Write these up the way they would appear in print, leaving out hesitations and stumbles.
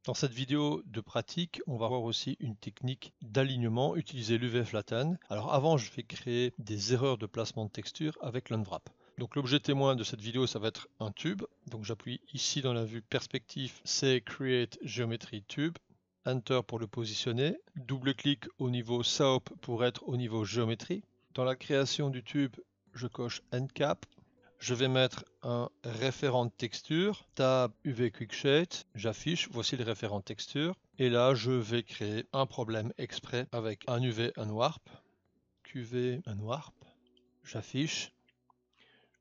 Dans cette vidéo de pratique, on va voir aussi une technique d'alignement, utiliser l'UV Flatten. Alors avant, je vais créer des erreurs de placement de texture avec l'Unwrap. Donc l'objet témoin de cette vidéo, ça va être un tube. Donc j'appuie ici dans la vue perspective, c'est Create Geometry Tube. Enter pour le positionner. Double-clic au niveau SOAP pour être au niveau géométrie. Dans la création du tube, je coche Endcap. Je vais mettre un référent de texture, tab UV Quick Shade, j'affiche, voici le référent de texture, et là je vais créer un problème exprès avec un UV Unwarp, QV Unwarp, j'affiche,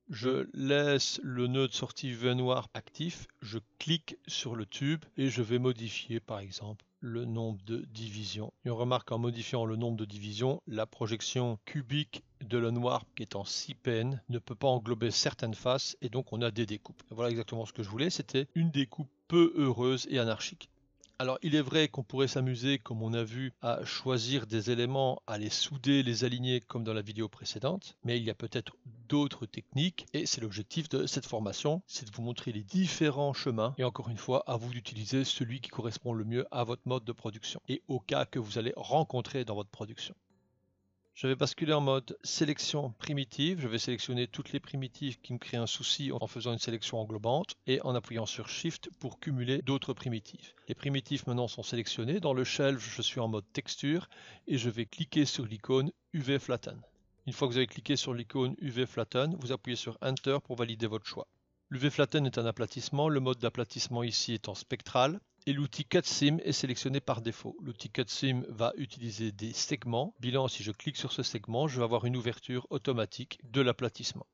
je laisse le nœud de sortie UV Unwarp actif, je clique sur le tube et je vais modifier par exemple le nombre de divisions. Et on remarque qu'en modifiant le nombre de divisions, la projection cubique de l'Unwarp qui est en 6 pn ne peut pas englober certaines faces et donc on a des découpes. Voilà exactement ce que je voulais, c'était une découpe peu heureuse et anarchique. Alors il est vrai qu'on pourrait s'amuser, comme on a vu, à choisir des éléments, à les souder, les aligner comme dans la vidéo précédente, mais il y a peut-être d'autres techniques et c'est l'objectif de cette formation, c'est de vous montrer les différents chemins et encore une fois à vous d'utiliser celui qui correspond le mieux à votre mode de production et au cas que vous allez rencontrer dans votre production. Je vais basculer en mode sélection primitive. Je vais sélectionner toutes les primitives qui me créent un souci en faisant une sélection englobante et en appuyant sur Shift pour cumuler d'autres primitives. Les primitives maintenant sont sélectionnées. Dans le shelf, je suis en mode texture et je vais cliquer sur l'icône UV Flatten. Une fois que vous avez cliqué sur l'icône UV Flatten, vous appuyez sur Enter pour valider votre choix. L'UV Flatten est un aplatissement. Le mode d'aplatissement ici est en spectral. Et l'outil CutSim est sélectionné par défaut. L'outil CutSim va utiliser des segments. Bilan, si je clique sur ce segment, je vais avoir une ouverture automatique de l'aplatissement.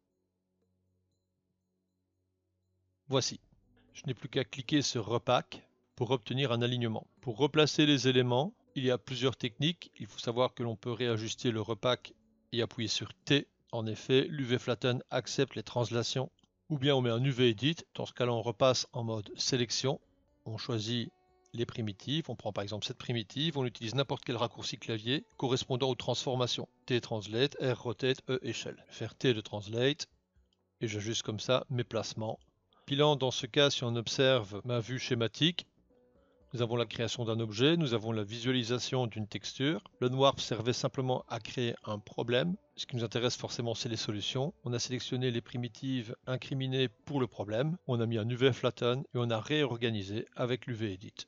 Voici. Je n'ai plus qu'à cliquer sur Repack pour obtenir un alignement. Pour replacer les éléments, il y a plusieurs techniques. Il faut savoir que l'on peut réajuster le Repack et appuyer sur T. En effet, l'UV Flatten accepte les translations. Ou bien on met un UV Edit. Dans ce cas-là, on repasse en mode sélection. On choisit les primitives, on prend par exemple cette primitive, on utilise n'importe quel raccourci clavier correspondant aux transformations. T translate, R rotate, E échelle. Je vais faire T de translate et j'ajuste comme ça mes placements. Bilan, dans ce cas, si on observe ma vue schématique, nous avons la création d'un objet, nous avons la visualisation d'une texture. L'Unwarp servait simplement à créer un problème. Ce qui nous intéresse forcément, c'est les solutions. On a sélectionné les primitives incriminées pour le problème. On a mis un UV Flatten et on a réorganisé avec l'UV Edit.